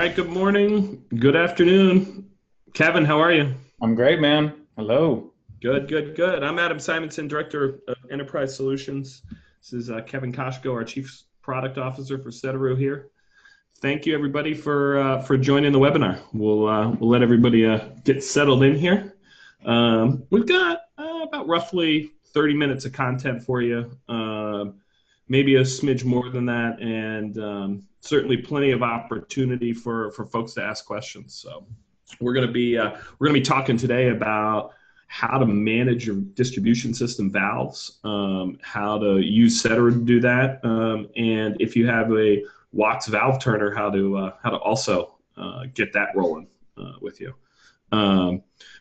right, good morning, good afternoon. Kevin, how are you? I'm great, man. Hello. Good, good, good. I'm Adam Simonson, Director of Enterprise Solutions. This is Kevin Koshko, our Chief Product Officer for Sedaru here. Thank you, everybody, for joining the webinar. We'll let everybody get settled in here. We've got about roughly 30 minutes of content for you, maybe a smidge more than that, and certainly plenty of opportunity for folks to ask questions. So we're gonna be talking today about how to manage your distribution system valves, how to use Sedaru to do that, and if you have a Wachs valve turner, how to also get that rolling with you.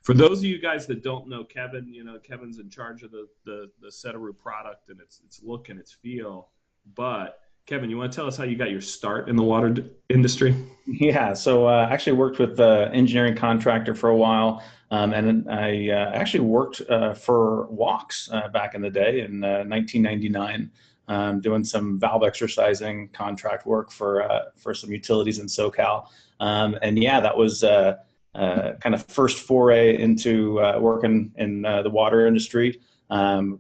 For those of you guys that don't know Kevin, Kevin's in charge of the Sedaru product and its look and its feel. But Kevin, you want to tell us how you got your start in the water industry? Yeah, so I actually worked with an engineering contractor for a while, and then I actually worked for Wachs back in the day in 1999, doing some valve exercising contract work for some utilities in SoCal. And yeah, that was kind of first foray into working in the water industry.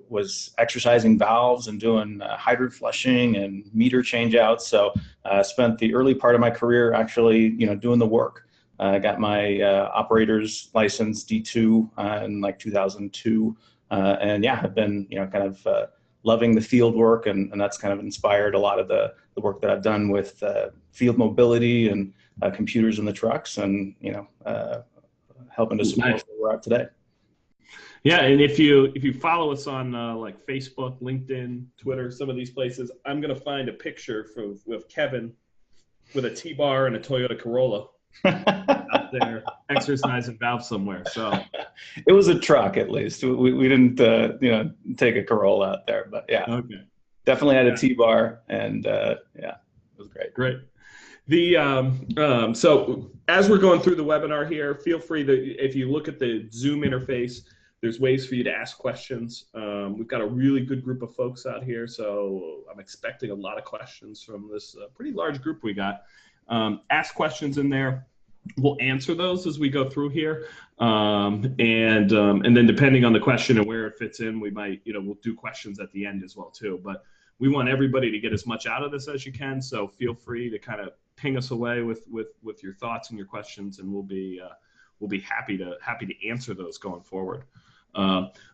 Was exercising valves and doing hydrant flushing and meter change outs. So spent the early part of my career actually, doing the work. I got my operator's license D2 in like 2002. And yeah, I've been, kind of loving the field work, and that's kind of inspired a lot of the work that I've done with field mobility and computers in the trucks, and, helping to support Nice. where we're at today. Yeah, and if you follow us on like Facebook, LinkedIn, Twitter, some of these places, I'm gonna find a picture with Kevin with a T-bar and a Toyota Corolla out there exercising valve somewhere. So It was a truck, at least. We didn't, take a Corolla out there, but yeah, okay, definitely had a yeah, T-bar, and yeah, it was great. great. So as we're going through the webinar here, feel free to, if you look at the Zoom interface, there's ways for you to ask questions. We've got a really good group of folks out here, so I'm expecting a lot of questions from this pretty large group we got. Ask questions in there. We'll answer those as we go through here, and then depending on the question and where it fits in, we might, we'll do questions at the end as well too. But we want everybody to get as much out of this as you can, so feel free to kind of ping us away with your thoughts and your questions, and we'll be happy to answer those going forward.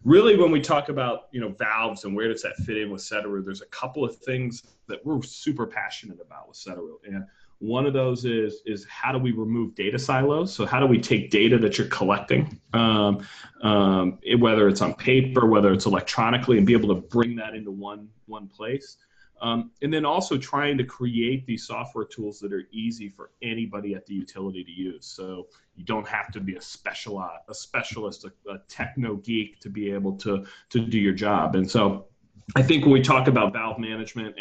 Really, when we talk about valves and where does that fit in with Sedaru, there's a couple of things that we're super passionate about with Sedaru, and one of those is how do we remove data silos? So how do we take data that you're collecting, whether it's on paper, whether it's electronically, and be able to bring that into one place. And then also trying to create these software tools that are easy for anybody at the utility to use. So you don't have to be a specialist, a techno geek to be able to do your job. And so I think when we talk about valve management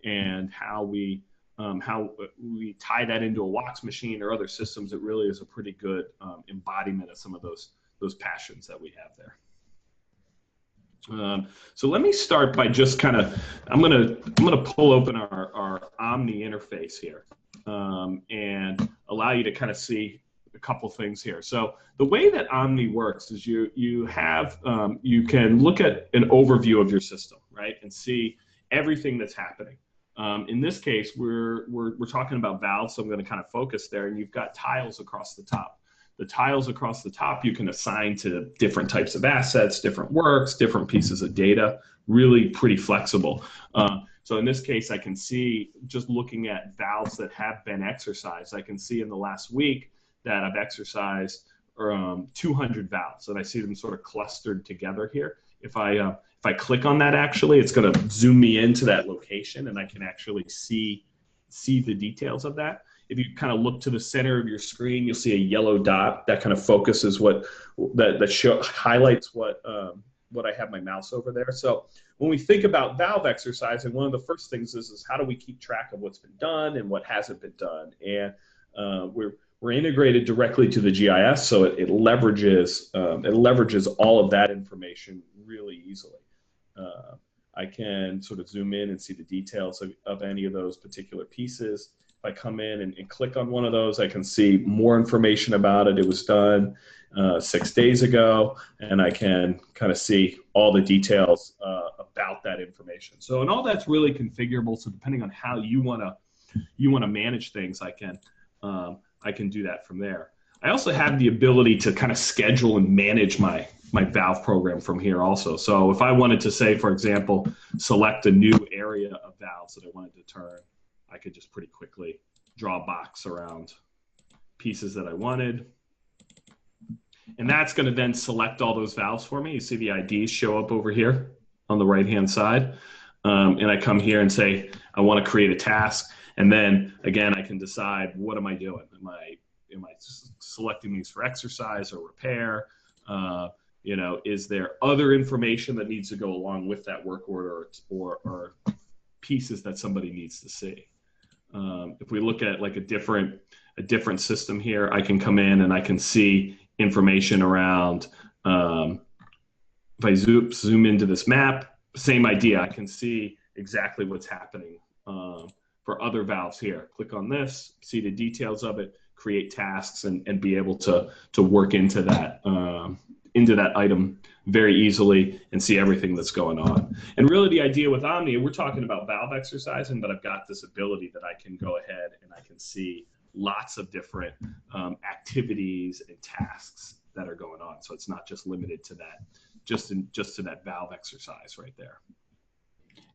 and how we tie that into a Wachs machine or other systems, it really is a pretty good embodiment of some of those passions that we have there. So let me start by just kind of, I'm gonna pull open our Omni interface here, and allow you to kind of see a couple things here. So the way that Omni works is you can look at an overview of your system, right, and see everything that's happening. In this case, we're talking about valves, so I'm going to kind of focus there, and you've got tiles across the top. The tiles across the top you can assign to different types of assets, different works, different pieces of data, really pretty flexible. So in this case, I can see, just looking at valves that have been exercised, I can see in the last week that I've exercised 200 valves, and I see them sort of clustered together here. If I click on that, actually, it's going to zoom me into that location, and I can actually see the details of that. If you kind of look to the center of your screen, you'll see a yellow dot that kind of focuses highlights what I have my mouse over there. So when we think about valve exercising, one of the first things is how do we keep track of what's been done and what hasn't been done? And we're integrated directly to the GIS, so it leverages all of that information really easily. I can sort of zoom in and see the details of any of those particular pieces. if I come in and click on one of those, I can see more information about it. It was done 6 days ago, and I can kind of see all the details about that information. So, and all that's really configurable. So depending on how you want to manage things, I can do that from there. I also have the ability to kind of schedule and manage my valve program from here also. So if I wanted to say, for example, select a new area of valves that I wanted to turn, I could just pretty quickly draw a box around pieces that I wanted. And that's going to then select all those valves for me. You see the IDs show up over here on the right-hand side. And I come here and say, I want to create a task. And then, again, I can decide, what am I doing? Am I selecting these for exercise or repair? Is there other information that needs to go along with that work order or pieces that somebody needs to see? If we look at like a different system here, I can come in and I can see information around, if I zoom into this map, same idea. I can see exactly what's happening for other valves here. Click on this, see the details of it, create tasks, and be able to work into that item very easily and see everything that's going on. And really the idea with Omni, we're talking about valve exercising, but I've got this ability that I can go ahead and I can see lots of different activities and tasks that are going on. So it's not just limited to that, just to that valve exercise right there.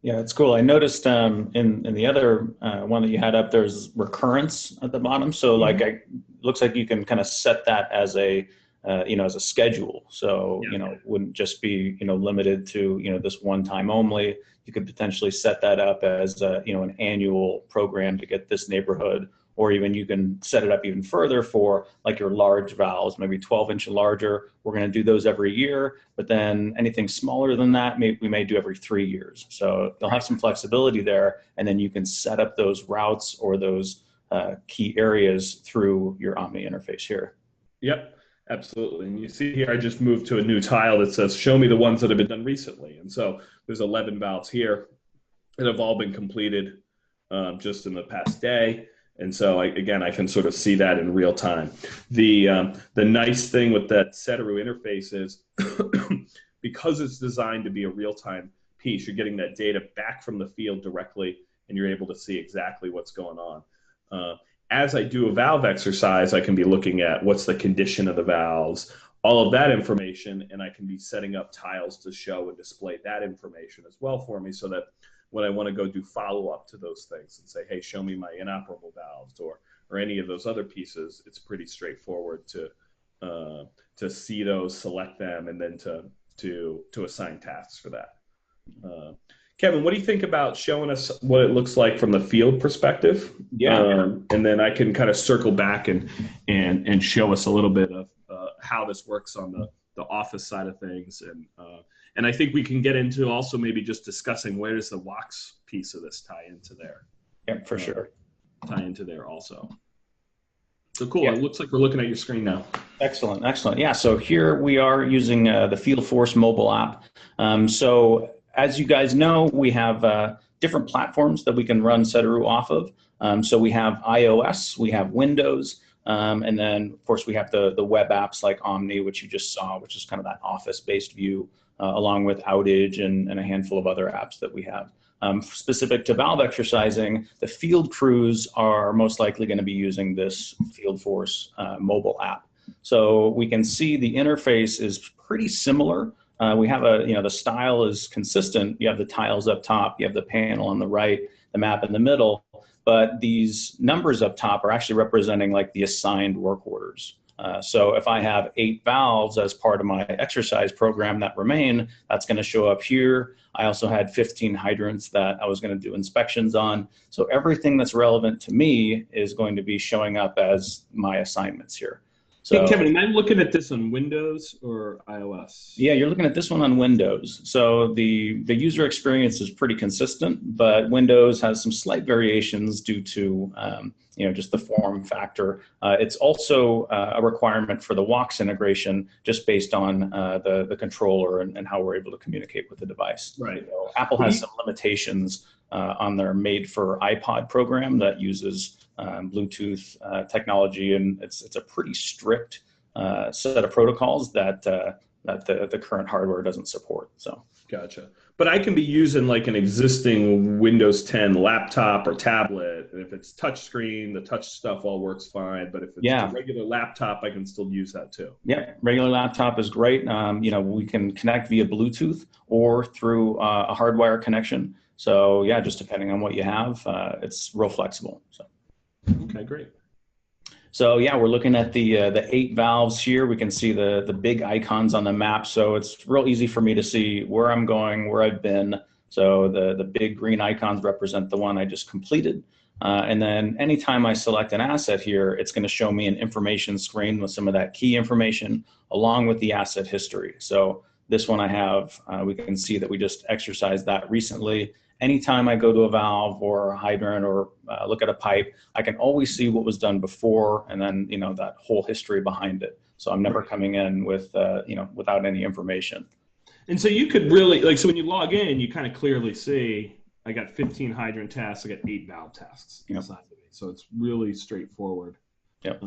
Yeah, it's cool. I noticed in the other one that you had up, there's recurrence at the bottom. So like, looks like you can kind of set that as a as a schedule. So it wouldn't just be limited to this one time only. You could potentially set that up as an annual program to get this neighborhood, or even you can set it up even further for like your large valves, maybe 12-inch and larger. We're going to do those every year, but then anything smaller than that, we may do every 3 years. So you'll have some flexibility there, and then you can set up those routes or those key areas through your Omni interface here. Yep, absolutely. And you see here, I just moved to a new tile that says, show me the ones that have been done recently. And so there's 11 valves here that have all been completed just in the past day. And so I can sort of see that in real time. The nice thing with that Sedaru interface is because it's designed to be a real-time piece, you're getting that data back from the field directly, and you're able to see exactly what's going on. As I do a valve exercise, I can be looking at what's the condition of the valves, all of that information, and I can be setting up tiles to show and display that information as well for me, so that when I want to go do follow-up to those things and say, hey, show me my inoperable valves or any of those other pieces, it's pretty straightforward to see those, select them, and then to assign tasks for that. Kevin, what do you think about showing us what it looks like from the field perspective? Yeah. And then I can kind of circle back and show us a little bit of how this works on the office side of things. And I think we can get into also maybe just discussing where does the Wachs piece of this tie into there. Yeah, for sure. Tie into there also. So cool. Yeah. It looks like we're looking at your screen now. Excellent. Excellent. Yeah. So here we are using the Field Force mobile app. So as you guys know, we have different platforms that we can run Sedaru off of. So we have iOS, we have Windows, and then of course we have the web apps like Omni, which you just saw, which is kind of that office-based view, along with Outage and a handful of other apps that we have. Specific to valve exercising, the field crews are most likely going to be using this Field Force mobile app. So we can see the interface is pretty similar. We have the style is consistent. You have the tiles up top, you have the panel on the right, the map in the middle, but these numbers up top are actually representing like the assigned work orders. So if I have 8 valves as part of my exercise program that remain, that's going to show up here. I also had 15 hydrants that I was going to do inspections on. So everything that's relevant to me is going to be showing up as my assignments here. So, hey, Kevin, am I looking at this on Windows or iOS? Yeah, you're looking at this one on Windows. So the user experience is pretty consistent, but Windows has some slight variations due to just the form factor. It's also a requirement for the Wachs integration, just based on the controller and how we're able to communicate with the device. Right. So Apple has some limitations on their made for iPod program that uses Bluetooth technology, and it's a pretty strict set of protocols that the current hardware doesn't support. So. Gotcha. But I can be using like an existing Windows 10 laptop or tablet. And if it's touch screen, the touch stuff all works fine. But if it's a regular laptop, I can still use that too. Yeah, regular laptop is great. We can connect via Bluetooth or through a hardwire connection. So yeah, just depending on what you have, it's real flexible. So. Okay, great. So yeah, we're looking at the 8 valves here. We can see the big icons on the map. So it's real easy for me to see where I'm going, where I've been. So the big green icons represent the one I just completed. And then anytime I select an asset here, it's going to show me an information screen with some of that key information along with the asset history. So this one I have, we can see that we just exercised that recently. Anytime I go to a valve or a hydrant or look at a pipe, I can always see what was done before and then, that whole history behind it. So I'm never coming in with, without any information. And so you could really, so when you log in, you kind of clearly see, I got 15 hydrant tasks, I got 8 valve tasks inside of me. So it's really straightforward. Yep.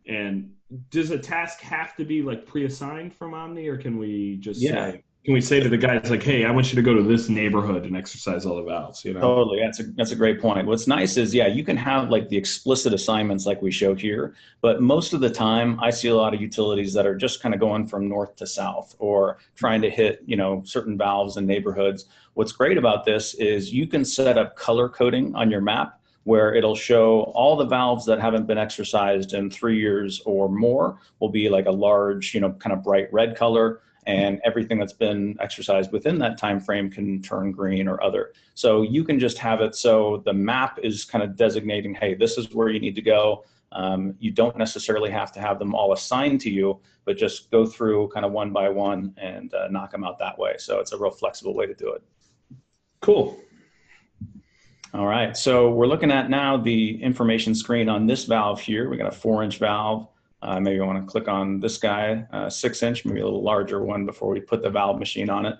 And does a task have to be like pre-assigned from Omni, or can we just say, can we say to the guys like, hey, I want you to go to this neighborhood and exercise all the valves, Totally. That's a great point. What's nice is, you can have like the explicit assignments like we show here, but most of the time I see a lot of utilities that are just kind of going from north to south or trying to hit, certain valves and neighborhoods. What's great about this is you can set up color coding on your map where it'll show all the valves that haven't been exercised in 3 years or more will be like a large, kind of bright red color. And everything that's been exercised within that time frame can turn green or other. So you can just have it so the map is kind of designating, hey, this is where you need to go. You don't necessarily have to have them all assigned to you, but just go through kind of one by one and knock them out that way. So it's a real flexible way to do it. Cool. All right, so we're looking at now the information screen on this valve here. We got a 4-inch valve. Maybe I want to click on this guy, 6-inch, maybe a little larger one before we put the valve machine on it.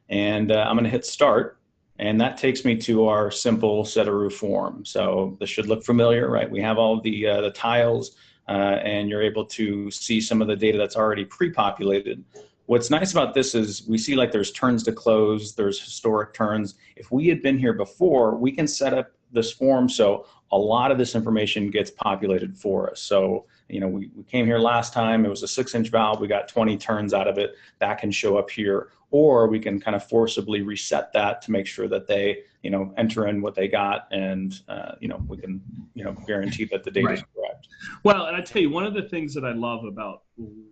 And I'm going to hit start. And that takes me to our simple Sedaru form. So this should look familiar, right? We have all the tiles and you're able to see some of the data that's already pre-populated. What's nice about this is we see like there's turns to close, there's historic turns. If we had been here before, we can set up this form so a lot of this information gets populated for us. So, we came here last time, it was a 6-inch valve, we got 20 turns out of it, that can show up here. Or we can kind of forcibly reset that to make sure that they, enter in what they got and, we can, guarantee that the data is correct. Well, and I tell you, one of the things that I love about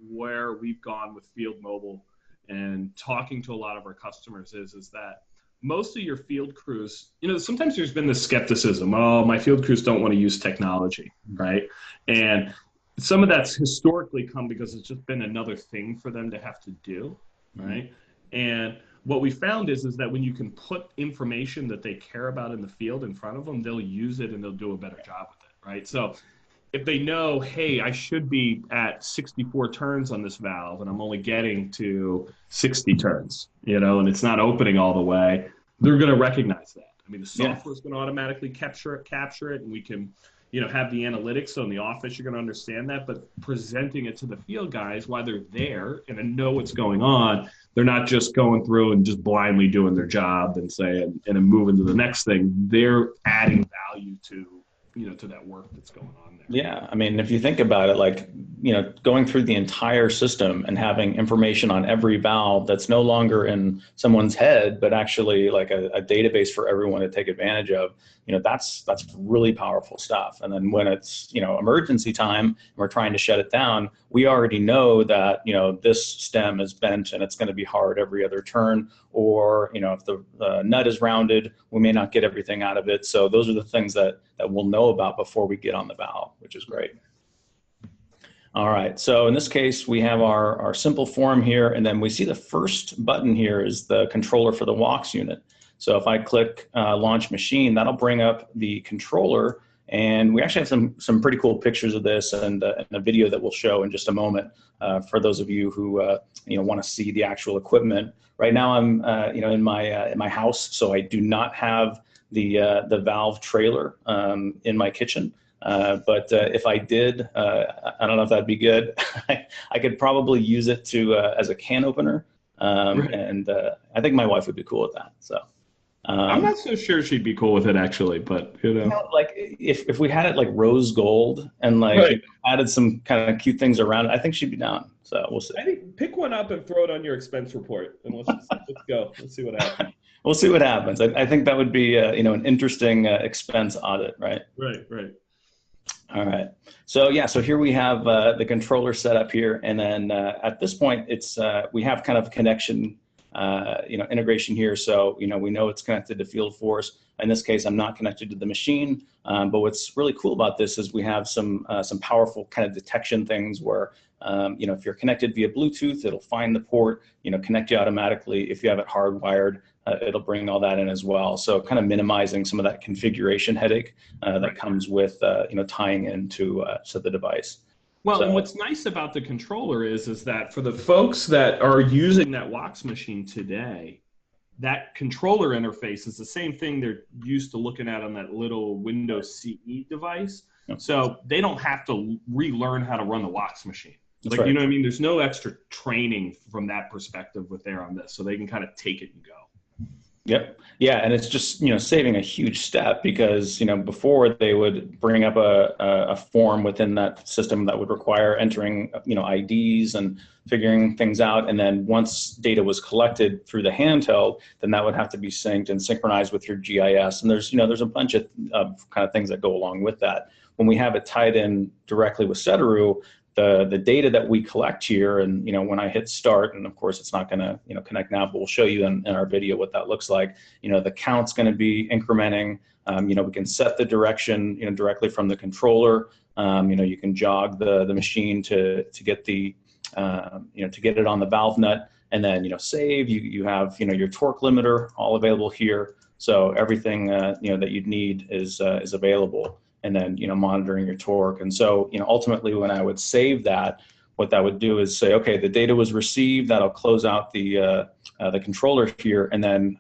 where we've gone with Field Mobile and talking to a lot of our customers is that most of your field crews, sometimes there's been this skepticism, oh, my field crews don't want to use technology, right? And some of that's historically come because it's just been another thing for them to have to do, right? And what we found is that when you can put information that they care about in the field in front of them, they'll use it and they'll do a better job with it, right? So if they know, hey, I should be at 64 turns on this valve and I'm only getting to 60 turns, and it's not opening all the way, they're going to recognize that. I mean, the software is going to automatically capture it, and we can, have the analytics. So in the office, you're going to understand that, but presenting it to the field guys while they're there and know what's going on, they're not just going through and just blindly doing their job and saying, and then moving to the next thing. They're adding value to that work that's going on there. Yeah, I mean, if you think about it, like, going through the entire system and having information on every valve that's no longer in someone's head, but actually like a database for everyone to take advantage of, that's really powerful stuff. And then when it's, emergency time, and we're trying to shut it down, we already know that, this stem is bent and it's going to be hard every other turn, or, if the nut is rounded, we may not get everything out of it. So those are the things that we'll know about before we get on the valve, which is great. All right, so in this case, we have our simple form here, and then we see the first button here is the controller for the Wachs unit. So if I click launch machine, that'll bring up the controller, and we actually have some pretty cool pictures of this and a video that we'll show in just a moment for those of you who want to see the actual equipment. Right now I'm in my house, so I do not have the valve trailer in my kitchen. But if I did, I don't know if that'd be good. I could probably use it to as a can opener, Right. and I think my wife would be cool with that. So. I'm Um, not so sure she'd be cool with it actually, but like if we had it like rose gold and like Right. added some kind of cute things around it, I think she'd be down. So we'll see. I think pick one up and throw it on your expense report, and let's go. Let's see what happens. We'll see what happens. I think that would be an interesting expense audit, right? Right, right. All right. So yeah, so here we have the controller set up here, and then at this point, it's we have kind of connection, integration here. So we know it's connected to Field Force. In this case, I'm not connected to the machine, but what's really cool about this is we have some powerful kind of detection things where if you're connected via Bluetooth, it'll find the port, connect you automatically. If you have it hardwired, it'll bring all that in as well. So kind of minimizing some of that configuration headache that comes with tying into to the device. Well, So, and what's nice about the controller is that for the folks that are using that Wachs machine today, that controller interface is the same thing they're used to looking at on that little Windows CE device. Yep. So they don't have to relearn how to run the Wachs machine. That's Like, right. you know what I mean? There's no extra training from that perspective with there on this. So they can kind of take it and go. Yep. Yeah, and it's just saving a huge step because before they would bring up a form within that system that would require entering IDs and figuring things out, and then once data was collected through the handheld, then that would have to be synced and synchronized with your GIS. And there's a bunch of kind of things that go along with that. When we have it tied in directly with Sedaru, the data that we collect here, and when I hit start, and of course it's not going to connect now, but we'll show you in our video what that looks like. The count's going to be incrementing. We can set the direction directly from the controller. You can jog the machine to get the to get it on the valve nut, and then save. You have your torque limiter all available here. So everything that you'd need is available. And then monitoring your torque. And so ultimately when I would save that, what that would do is say, okay, the data was received. That'll close out the controller here, and then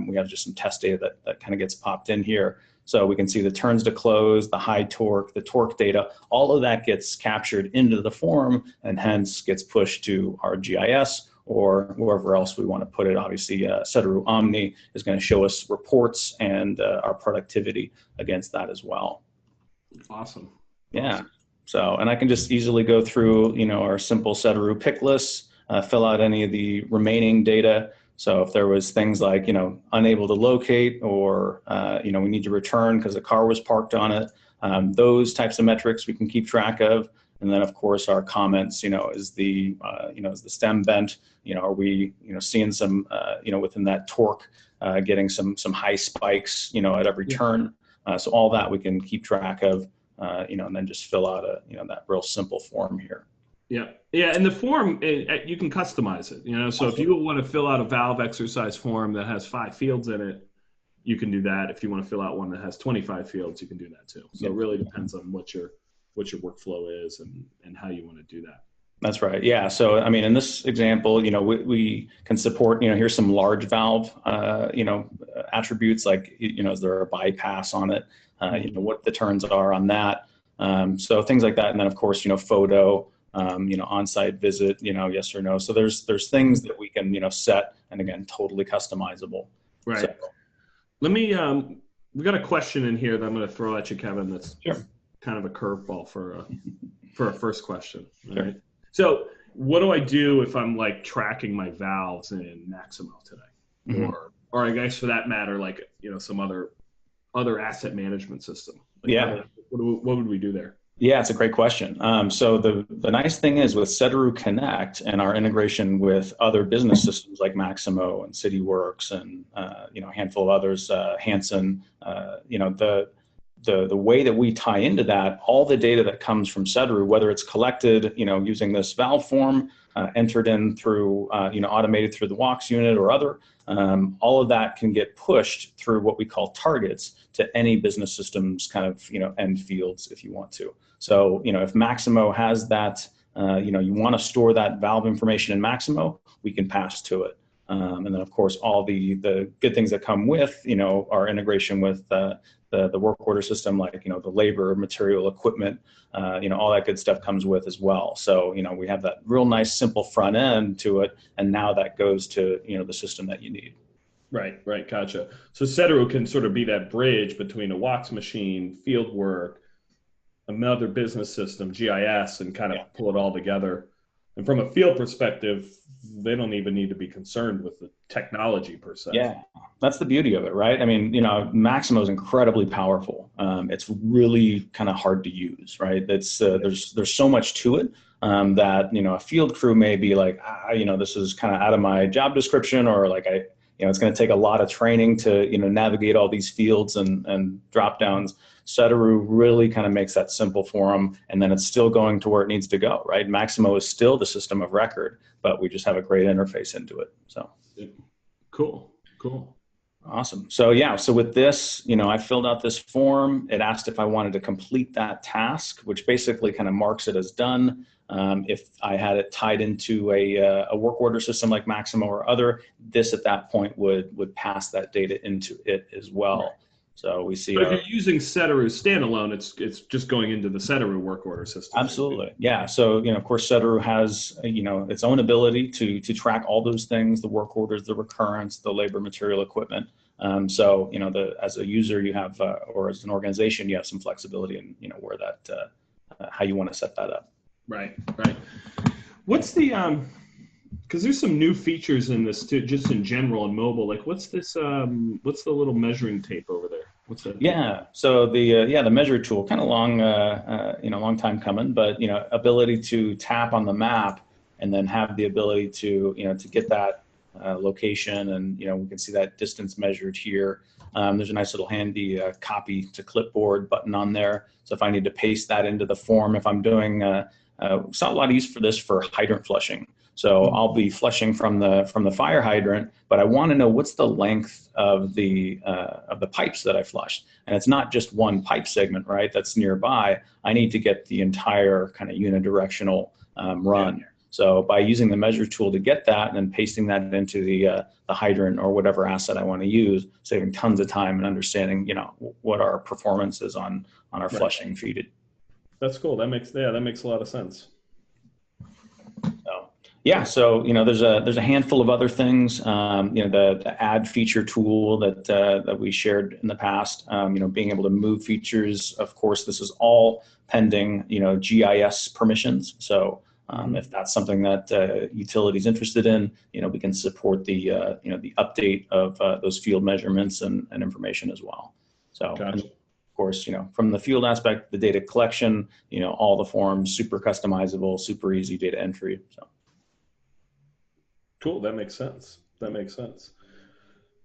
we have just some test data that kind of gets popped in here. So we can see the turns to close, the high torque, the torque data. All of that gets captured into the form, and hence gets pushed to our GIS or wherever else we want to put it. Obviously, Sedaru Omni is going to show us reports and our productivity against that as well. Awesome. Yeah. So, and I can just easily go through, our simple Sedaru pick lists, fill out any of the remaining data. So if there was things like, unable to locate, or, we need to return because the car was parked on it, those types of metrics we can keep track of. And then of course our comments, is the stem bent, are we, seeing some, within that torque, getting some high spikes, at every turn. So all that we can keep track of, and then just fill out that real simple form here. Yeah, yeah, and the form you can customize it. So if you want to fill out a valve exercise form that has 5 fields in it, you can do that. If you want to fill out one that has 25 fields, you can do that too. So it really depends on what your workflow is and how you want to do that. That's right. Yeah. So, I mean, in this example, we can support, here's some large valve, attributes like, is there a bypass on it? What the turns are on that. So things like that. And then of course, photo, on-site visit, yes or no. So there's things that we can, set, and again, totally customizable. Right. So, Let me, we got a question in here that I'm going to throw at you, Kevin. That's kind of a curveball for a first question. Sure. Right? So what do I do if I'm like tracking my valves in Maximo today? Mm-hmm. Or I guess for that matter, like, some other asset management system? Like, yeah. What would we do there? Yeah, it's a great question. So the nice thing is with Sedaru Connect and our integration with other business systems like Maximo and CityWorks and a handful of others, Hanson, the way that we tie into that, all the data that comes from Sedaru, whether it's collected, using this valve form, entered in through, automated through the Wachs unit or other, all of that can get pushed through what we call targets to any business systems kind of, end fields if you want to. So, if Maximo has that, you want to store that valve information in Maximo, we can pass to it. And then of course, all the good things that come with, our integration with the work order system, like, the labor, material, equipment, all that good stuff comes with as well. So, we have that real nice, simple front end to it. And now that goes to, the system that you need. Right, gotcha. So Sedaru can sort of be that bridge between a Wachs machine, field work, another business system, GIS, and kind of pull it all together. And from a field perspective, they don't even need to be concerned with the technology per se. Yeah, that's the beauty of it, right? I mean, Maximo is incredibly powerful. It's really kind of hard to use, right? There's so much to it that a field crew may be like, this is kind of out of my job description, or like it's going to take a lot of training to navigate all these fields and drop downs. Sedaru really kind of makes that simple for them, and then it's still going to where it needs to go, right? Maximo is still the system of record, but we just have a great interface into it. So cool. Awesome. So so with this, I filled out this form. It asked if I wanted to complete that task, which basically kind of marks it as done. If I had it tied into a work order system like Maximo or other, this at that point would pass that data into it as well. Right. So we see. But if you're using Sedaru standalone, it's just going into the Sedaru work order system. Absolutely, yeah. So of course, Sedaru has its own ability to track all those things: the work orders, the recurrence, the labor, material, equipment. So as a user, you have, or as an organization, you have some flexibility in where that how you want to set that up. Right. What's the because there's some new features in this too, just in general in mobile. Like what's this? What's the little measuring tape over there? What's that? Yeah. So the measure tool, kind of long time coming, but ability to tap on the map and then have the ability to to get that location, and we can see that distance measured here. There's a nice little handy copy to clipboard button on there. So if I need to paste that into the form, if I'm doing saw a lot of use for this for hydrant flushing. So I'll be flushing from the fire hydrant, but I want to know what's the length of the pipes that I flushed. And it's not just one pipe segment, right? That's nearby. I need to get the entire kind of unidirectional run. Yeah. So by using the measure tool to get that and then pasting that into the hydrant or whatever asset I want to use, saving tons of time and understanding what our performance is on our flushing feeded. That's cool. That makes a lot of sense. So there's a handful of other things. The add feature tool that we shared in the past. Being able to move features. Of course, this is all pending GIS permissions. So if that's something that utility's interested in, we can support the the update of those field measurements and information as well. So. Gotcha. And of course, from the field aspect, the data collection, all the forms, super customizable, super easy data entry. So. Cool. That makes sense.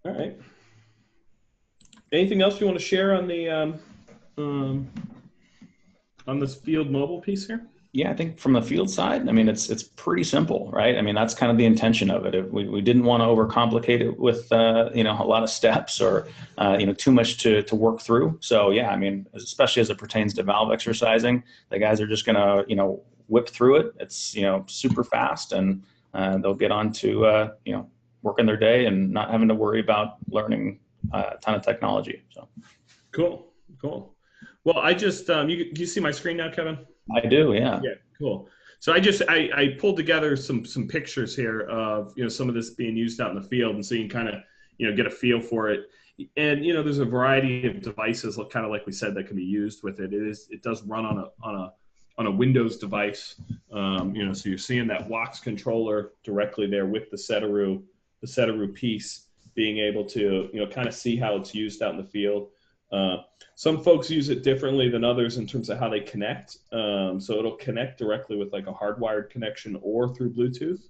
All right. Anything else you want to share on the on this field mobile piece here? Yeah, I think from the field side, I mean, it's pretty simple, right? I mean, that's kind of the intention of it. We didn't want to overcomplicate it with a lot of steps or too much to work through. So yeah, I mean, especially as it pertains to valve exercising, the guys are just gonna whip through it. It's super fast, and they'll get on to working their day and not having to worry about learning a ton of technology. So cool. Well, I just you see my screen now, Kevin? I do, yeah. Yeah, cool. So I pulled together some pictures here of some of this being used out in the field, and so you can kind of get a feel for it. And there's a variety of devices, kind of like we said, that can be used with it. It does run on a Windows device. So you're seeing that Wachs controller directly there with the Sedaru piece, being able to kind of see how it's used out in the field. Some folks use it differently than others in terms of how they connect. So it'll connect directly with like a hardwired connection or through Bluetooth.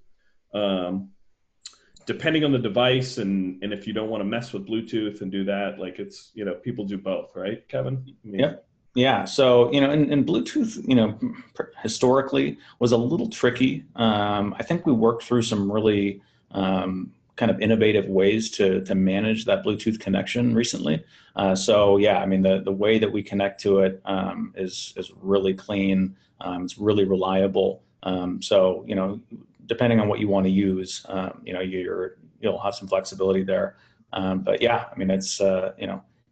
Depending on the device, and if you don't want to mess with Bluetooth and do that, like it's, people do both, right, Kevin? I mean, yep. Yeah. So, and Bluetooth, historically was a little tricky. I think we worked through some really kind of innovative ways to manage that Bluetooth connection recently. So yeah, I mean, the way that we connect to it is really clean. It's really reliable. So, depending on what you want to use, you'll have some flexibility there. But yeah, I mean, it's,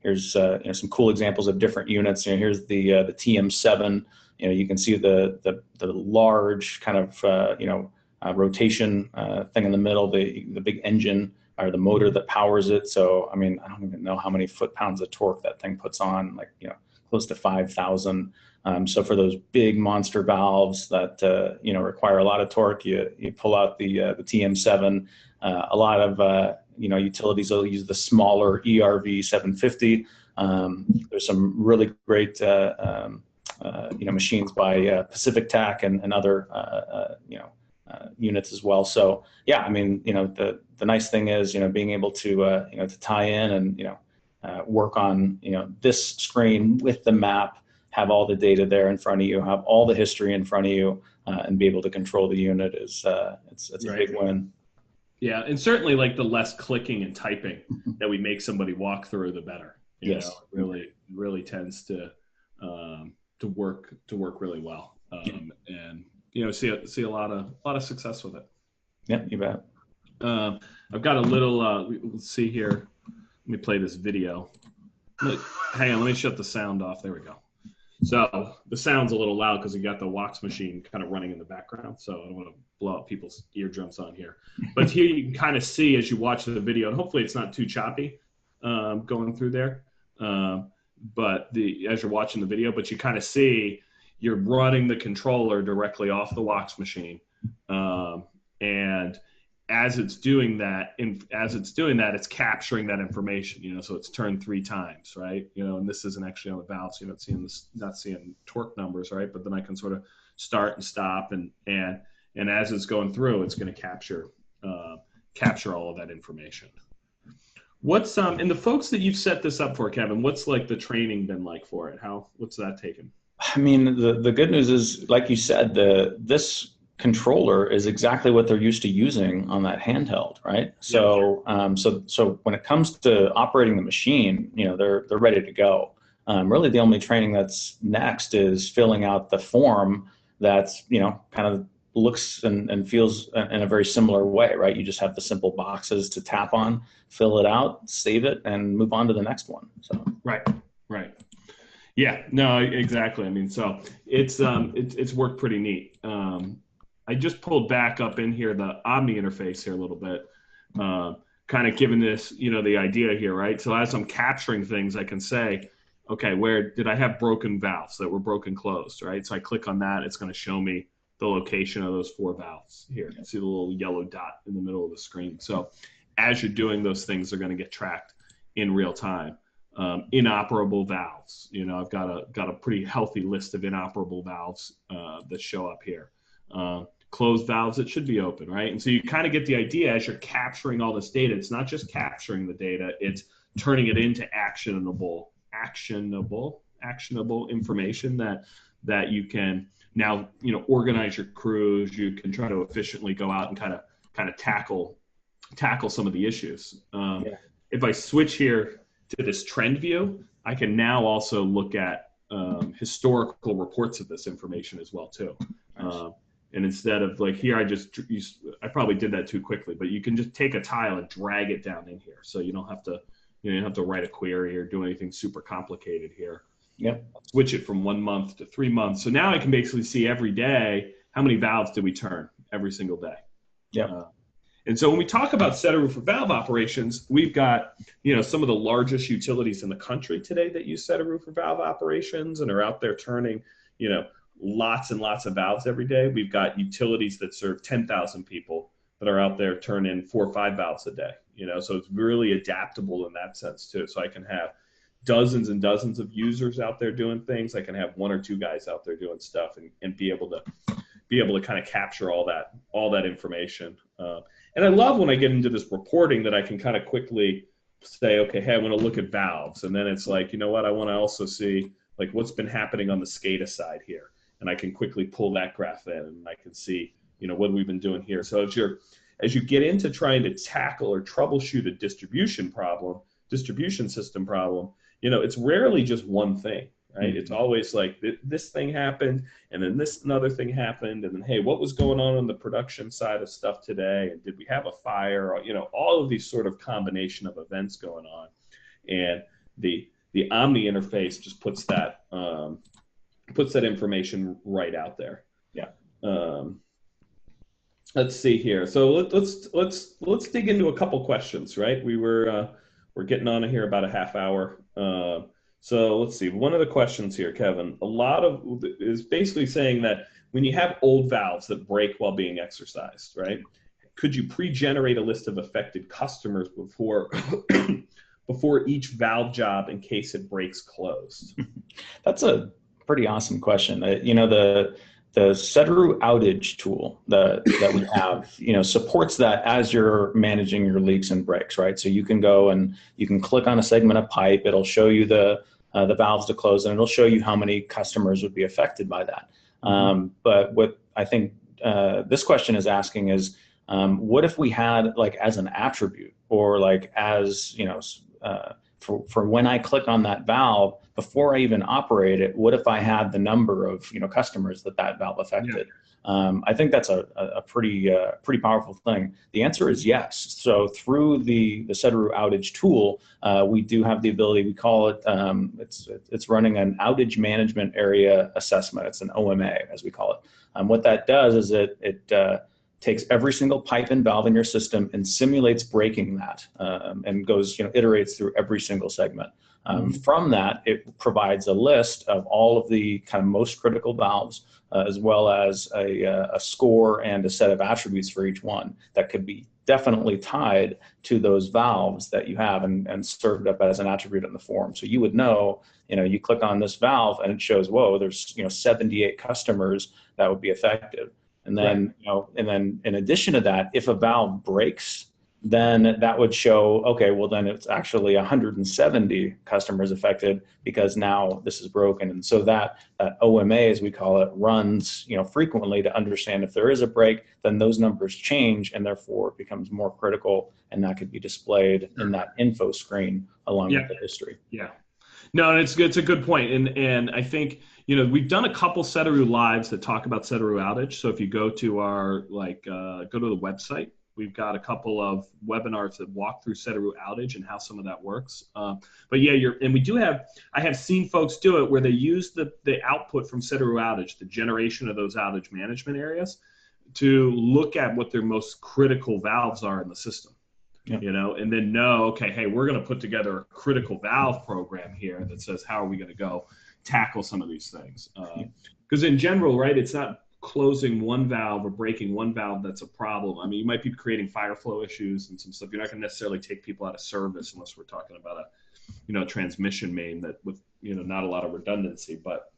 here's some cool examples of different units. Here's the TM7. You can see the large kind of rotation thing in the middle, the big engine or the motor that powers it. So I mean, I don't even know how many foot-pounds of torque that thing puts on, like close to 5,000. So for those big monster valves that require a lot of torque, you pull out the TM7. A lot of utilities will use the smaller ERV 750. There's some really great machines by Pacific Tac and other units as well. So yeah, I mean, the nice thing is being able to to tie in and work on this screen with the map, have all the data there in front of you, have all the history in front of you, and be able to control the unit is it's a big win. Yeah, and certainly like the less clicking and typing that we make somebody walk through, the better. It really tends to work really well, and see a lot of success with it. Yep, you bet. I've got a little. Let's see here. Let me play this video. Hang on, let me shut the sound off. There we go. So the sound's a little loud because you got the Wachs machine kind of running in the background. So I don't want to blow out people's eardrums on here. But here you can kind of see as you watch the video, and hopefully it's not too choppy going through there. But as you're watching the video, but you kind of see you're running the controller directly off the Wachs machine, and as it's doing that, it's capturing that information. So it's turned 3 times, right? And this isn't actually on the valve, so you're not seeing torque numbers, right? But then I can sort of start and stop, and as it's going through, it's going to capture all of that information. What's and the folks that you've set this up for, Kevin, what's like the training been like for it? What's that taken? I mean, the good news is, like you said, this controller is exactly what they're used to using on that handheld, right? So, so when it comes to operating the machine, they're ready to go. Really, the only training that's next is filling out the form that's kind of looks and feels in a very similar way, right? You just have the simple boxes to tap on, fill it out, save it, and move on to the next one. So right. Yeah, no, exactly. I mean, so it's worked pretty neat. I just pulled back up in here the Omni interface here a little bit, kind of giving this, the idea here, right? So as I'm capturing things, I can say, okay, where did I have broken valves that were broken closed, right? So I click on that, it's going to show me the location of those 4 valves here. You see the little yellow dot in the middle of the screen. So as you're doing those things, they're going to get tracked in real time. Inoperable valves, I've got a pretty healthy list of inoperable valves that show up here. Closed valves, it should be open, right? And so you kind of get the idea as you're capturing all this data. It's not just capturing the data, it's turning it into actionable information that you can now, organize your crews. You can try to efficiently go out and kind of tackle some of the issues. If I switch here to this trend view, I can now also look at historical reports of this information as well too. And instead of like here, I probably did that too quickly, but you can just take a tile and drag it down in here. So you don't have to write a query or do anything super complicated here. Yep. Switch it from 1 month to 3 months. So now I can basically see every day how many valves did we turn every single day. Yeah. And so when we talk about Sedaru for valve operations, we've got some of the largest utilities in the country today that use Sedaru for valve operations and are out there turning lots and lots of valves every day. We've got utilities that serve 10,000 people that are out there turning 4 or 5 valves a day. So it's really adaptable in that sense too. So I can have dozens and dozens of users out there doing things. I can have 1 or 2 guys out there doing stuff and be able to kind of capture all that information. And I love when I get into this reporting that I can kind of quickly say, okay, hey, I want to look at valves. And then it's like, what? I want to also see like what's been happening on the SCADA side here. And I can quickly pull that graph in and I can see, what we've been doing here. So as you get into trying to tackle or troubleshoot a distribution system problem, it's rarely just one thing, right? Mm-hmm. It's always like this thing happened, and then another thing happened, and then, hey, what was going on the production side of stuff today? And did we have a fire? Or, all of these sort of combination of events going on. And the the Omni interface just puts that information right out there. Yeah. Let's see here. So let's dig into a couple questions, right? We're getting on here about a half hour. So let's see. One of the questions here, Kevin, is basically saying that when you have old valves that break while being exercised, right? Could you pre-generate a list of affected customers before before each valve job in case it breaks closed? That's a pretty awesome question. The Sedaru outage tool that we have, supports that as you're managing your leaks and breaks, right? So you can go and you can click on a segment of pipe. It'll show you the valves to close, and it'll show you how many customers would be affected by that. But what I think this question is asking is, what if we had like as an attribute, or like as for when I click on that valve before I even operate it, what if I had the number of customers that valve affected? I think that's a pretty powerful thing. The answer is yes. So through the Sedaru outage tool, we do have the ability. We call it it's running an outage management area assessment. It's an OMA, as we call it. What that does is it takes every single pipe and valve in your system and simulates breaking that, and goes iterates through every single segment. From that, it provides a list of all of the kind of most critical valves, as well as a score and a set of attributes for each one that could be definitely tied to those valves that you have and served up as an attribute in the form. So you would know, you click on this valve and it shows, whoa, there's 78 customers that would be affected. And then, and then in addition to that, if a valve breaks, then that would show, okay, well then it's actually 170 customers affected because now this is broken. And so that OMA, as we call it, runs, frequently to understand if there is a break, then those numbers change and therefore it becomes more critical, and that could be displayed in that info screen along with the history. Yeah. No, it's good. It's a good point. And I think, we've done a couple Sedaru lives that talk about Sedaru outage. So if you go to our, go to the website, we've got a couple of webinars that walk through Sedaru outage and how some of that works. But yeah, I have seen folks do it where they use the output from Sedaru outage, the generation of those outage management areas, to look at what their most critical valves are in the system. Yep. And then know, okay, hey, we're going to put together a critical valve program here that says, how are we going to go tackle some of these things? Because in general, right, it's not closing one valve or breaking one valve that's a problem. I mean, you might be creating fire flow issues and some stuff. You're not going to necessarily take people out of service unless we're talking about a transmission main that with not a lot of redundancy. But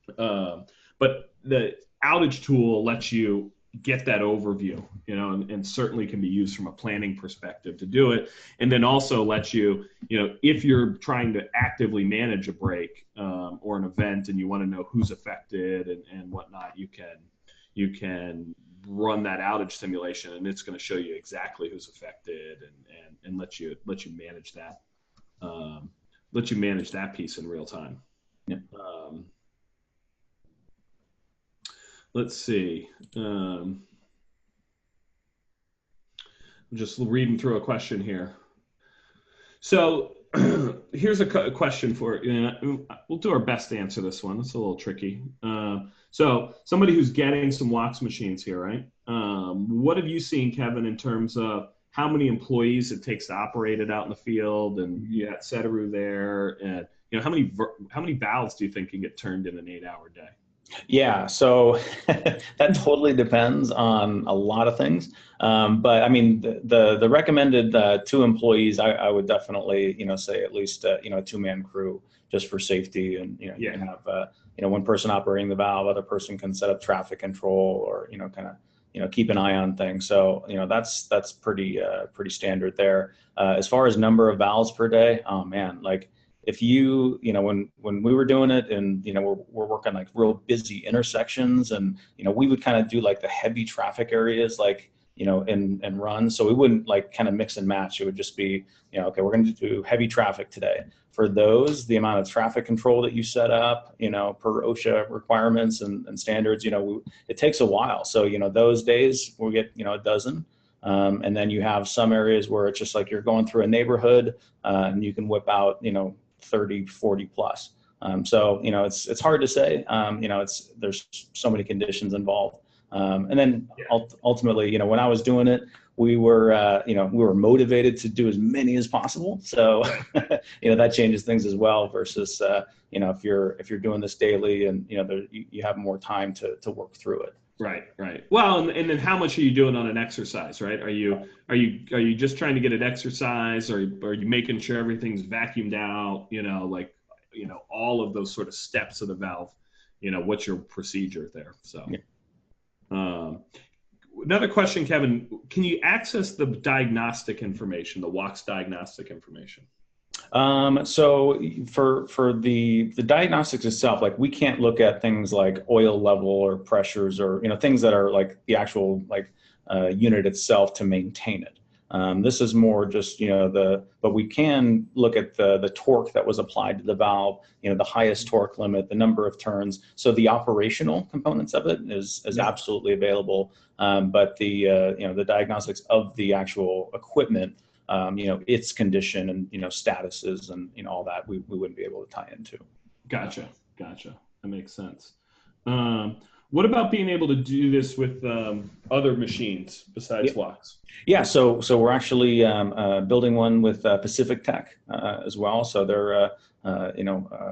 the outage tool lets you get that overview, and certainly can be used from a planning perspective to do it. And then also lets you, if you're trying to actively manage a break or an event and you want to know who's affected and whatnot, you can run that outage simulation, and it's going to show you exactly who's affected and let you manage that, piece in real time. Yeah. Let's see. I'm just reading through a question here. So here's a question for we'll do our best to answer this one. It's a little tricky. So somebody who's getting some Wachs machines here, right? What have you seen, Kevin, in terms of how many employees it takes to operate it out in the field? And you got Sedaru there, and how many valves do you think can get turned in an 8-hour day? Yeah, so that totally depends on a lot of things. But I mean, the recommended 2 employees, I would definitely, say at least, a 2-man crew just for safety. And, you can have, one person operating the valve, other person can set up traffic control or, kind of, keep an eye on things. So, that's pretty standard there. As far as number of valves per day, oh man, like, if when we were doing it and, we're working like real busy intersections and, we would kind of do like the heavy traffic areas, like, and run. So we wouldn't like kind of mix and match. It would just be, okay, we're going to do heavy traffic today. For those, the amount of traffic control that you set up, per OSHA requirements and standards, it takes a while. So, those days we'll get, a dozen. And then you have some areas where it's just like you're going through a neighborhood and you can whip out, 30, 40 plus. So, it's hard to say. There's so many conditions involved. And then ultimately, when I was doing it, we were motivated to do as many as possible. So, that changes things as well versus, if you're doing this daily and, you have more time to work through it. Right, right. Well, and then how much are you doing on an exercise, right? Are you just trying to get an exercise, or are you making sure everything's vacuumed out? All of those sort of steps of the valve. What's your procedure there? So, another question, Kevin. Can you access the diagnostic information, the Wachs diagnostic information? So for the diagnostics itself, like we can't look at things like oil level or pressures or, things that are like the actual unit itself to maintain it. This is more just, but we can look at the torque that was applied to the valve, the highest torque limit, the number of turns. So the operational components of it is absolutely available. But the diagnostics of the actual equipment, its condition and, statuses and, all that we wouldn't be able to tie into. Gotcha. That makes sense. What about being able to do this with other machines besides Wachs? Yeah, so we're actually building one with Pacific Tech as well. So they're a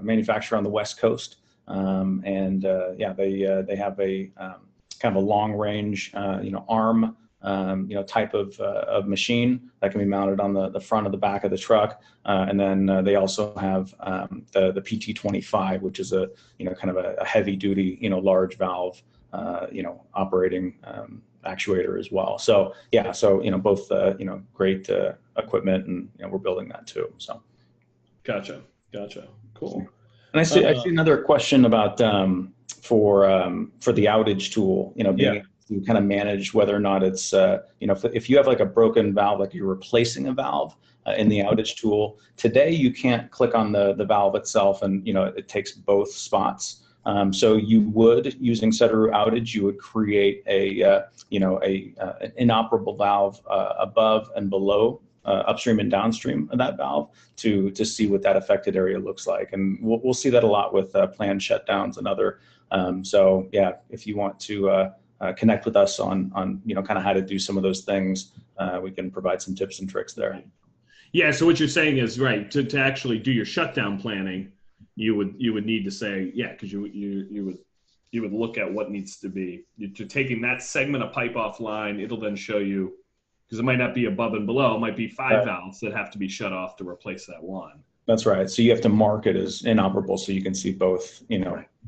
manufacturer on the West Coast, and they have a kind of a long range arm type of machine that can be mounted on the front of the back of the truck, and then they also have the PT25, which is a kind of a heavy duty large valve operating actuator as well. So both great equipment, and we're building that too. So gotcha, cool. And I see another question about for the outage tool, being to kind of manage whether or not it's, if you have like a broken valve, like you're replacing a valve in the outage tool, today you can't click on the valve itself and, it takes both spots. So you would, using Sedaru outage, you would create an inoperable valve above and below, upstream and downstream of that valve to see what that affected area looks like. And we'll see that a lot with planned shutdowns and other. If you want to connect with us on kind of how to do some of those things, we can provide some tips and tricks there. Yeah. So what you're saying is right to actually do your shutdown planning, you would need to say because you would look at what needs to be. You're taking that segment of pipe offline. It'll then show you, because it might not be above and below. It might be five valves that have to be shut off to replace that one. That's right. So you have to mark it as inoperable so you can see both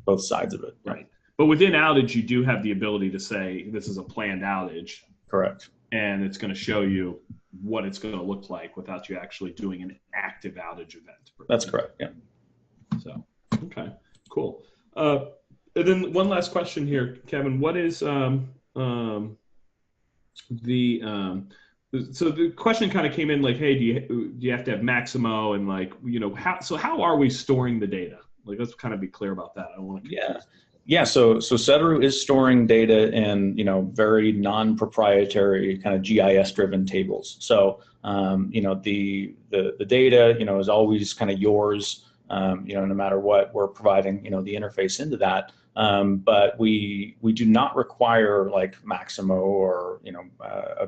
both sides of it. Right. But within outage, you do have the ability to say this is a planned outage. Correct. And it's going to show you what it's going to look like without you actually doing an active outage event. That's correct. Yeah. So, okay, cool. And then one last question here, Kevin. What is so the question kind of came in like, hey, do you have to have Maximo, and how are we storing the data? Like, let's kind of be clear about that. I don't want to. Yeah. So Sedaru is storing data in very non-proprietary kind of GIS-driven tables. So the data is always kind of yours. No matter what, we're providing the interface into that. But we do not require like Maximo or a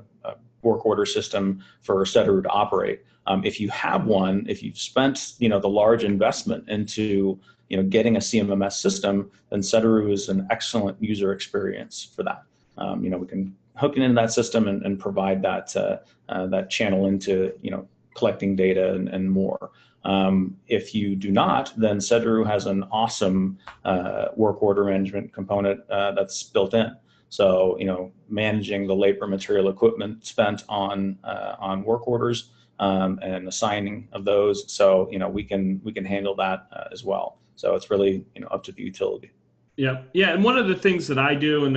work order system for Sedaru to operate. If you have one, if you've spent the large investment into getting a CMMS system, then Sedaru is an excellent user experience for that. We can hook it into that system and provide that channel into collecting data and more. If you do not, then Sedaru has an awesome work order management component that's built in. So managing the labor, material, equipment spent on work orders and assigning of those. So we can handle that as well. So it's really up to the utility. Yeah. And one of the things that I do and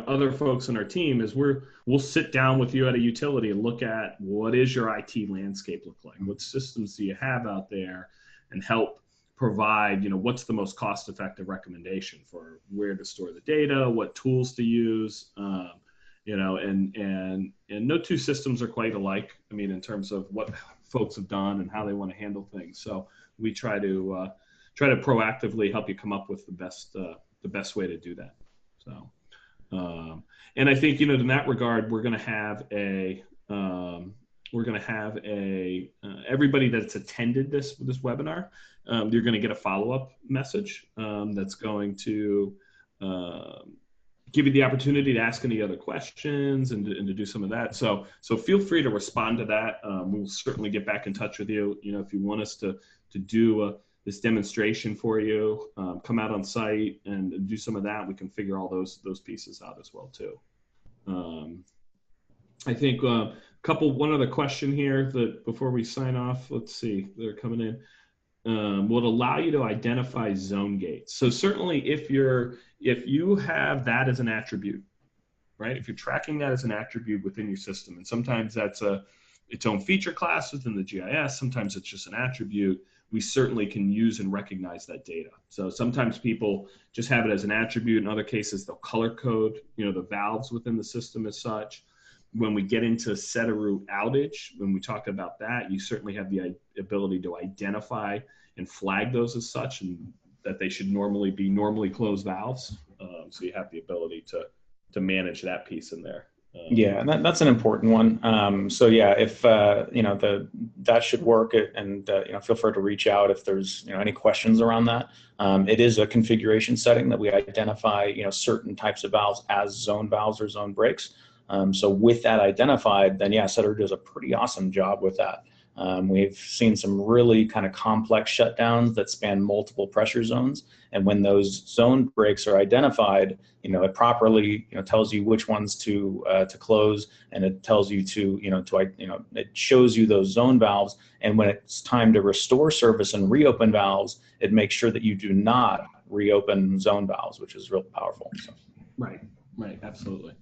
other folks on our team is we'll sit down with you at a utility and look at what is your IT landscape look like? What systems do you have out there, and help provide, what's the most cost-effective recommendation for where to store the data, what tools to use. and no two systems are quite alike. I mean, in terms of what folks have done and how they want to handle things. So we try to proactively help you come up with the best way to do that. So, and I think, in that regard, we're going to have everybody that's attended this webinar, you're going to get a follow-up message that's going to give you the opportunity to ask any other questions and to do some of that. So feel free to respond to that. We'll certainly get back in touch with you. If you want us to do this demonstration for you, come out on site and do some of that. We can figure all those pieces out as well too. I think one other question here that before we sign off, let's see, they're coming in. Will allow you to identify zone gates. So certainly if you have that as an attribute, right? If you're tracking that as an attribute within your system, and sometimes that's its own feature class within the GIS, sometimes it's just an attribute, we certainly can use and recognize that data. So sometimes people just have it as an attribute. In other cases, they'll color code, the valves within the system as such. When we get into Sedaru outage, when we talk about that, you certainly have the ability to identify and flag those as such, and that they should be normally closed valves. So you have the ability to manage that piece in there. Yeah, and that's an important one. So yeah, if that should work, and feel free to reach out if there's any questions around that. It is a configuration setting that we identify certain types of valves as zone valves or zone breaks. So with that identified, then yeah, Sedaru does a pretty awesome job with that. We've seen some really kind of complex shutdowns that span multiple pressure zones, and when those zone breaks are identified, it properly tells you which ones to close, and it tells you it shows you those zone valves, and when it's time to restore service and reopen valves, it makes sure that you do not reopen zone valves, which is real powerful. So. Right, absolutely.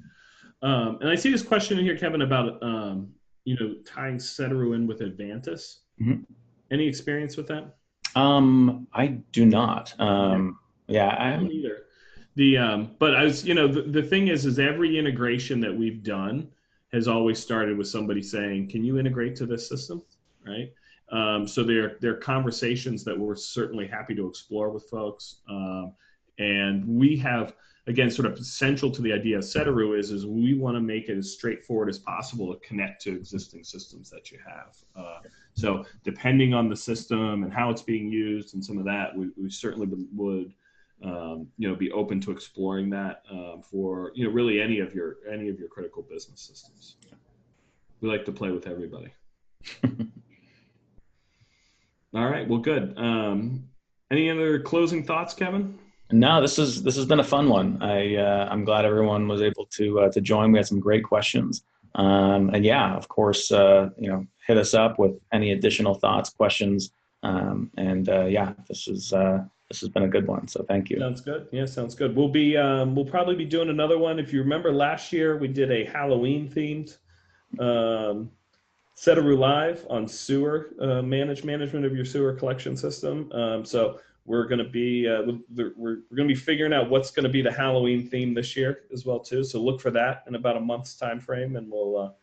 And I see this question in here, Kevin, about tying Sedaru in with Advantis. Mm-hmm. Any experience with that? I do not. Yeah, I don't either. But I was, the thing is every integration that we've done has always started with somebody saying, "Can you integrate to this system?" Right. So there are conversations that we're certainly happy to explore with folks, and we have. Again, sort of central to the idea of Sedaru is we want to make it as straightforward as possible to connect to existing systems that you have. So depending on the system and how it's being used and some of that, we certainly would be open to exploring that for really any of your critical business systems. We like to play with everybody. All right, well, good. Any other closing thoughts, Kevin? No, this has been a fun one. I'm glad everyone was able to join. We had some great questions, and yeah, of course, hit us up with any additional thoughts, questions, and yeah, this has been a good one. So thank you. Sounds good. Yeah, sounds good. We'll probably be doing another one. If you remember last year, we did a Halloween themed Sedaru Live on sewer management of your sewer collection system. So. We're going to be figuring out what's going to be the Halloween theme this year as well too. So look for that in about a month's time frame, and we'll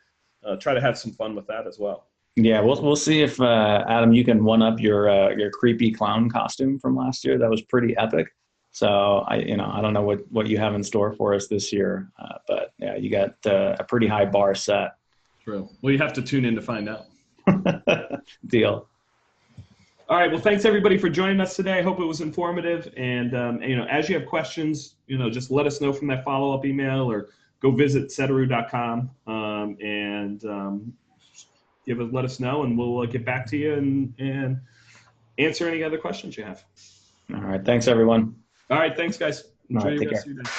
try to have some fun with that as well. Yeah, we'll see if Adam, you can one up your creepy clown costume from last year. That was pretty epic. So I don't know what you have in store for us this year, but yeah, you got a pretty high bar set. True. Well, you have to tune in to find out. Deal. All right. Well, thanks everybody for joining us today. I hope it was informative. And as you have questions, just let us know from that follow-up email or go visit sedaru.com and let us know, and we'll get back to you and answer any other questions you have. All right. Thanks, everyone. All right. Thanks, guys. Enjoy the rest of your day.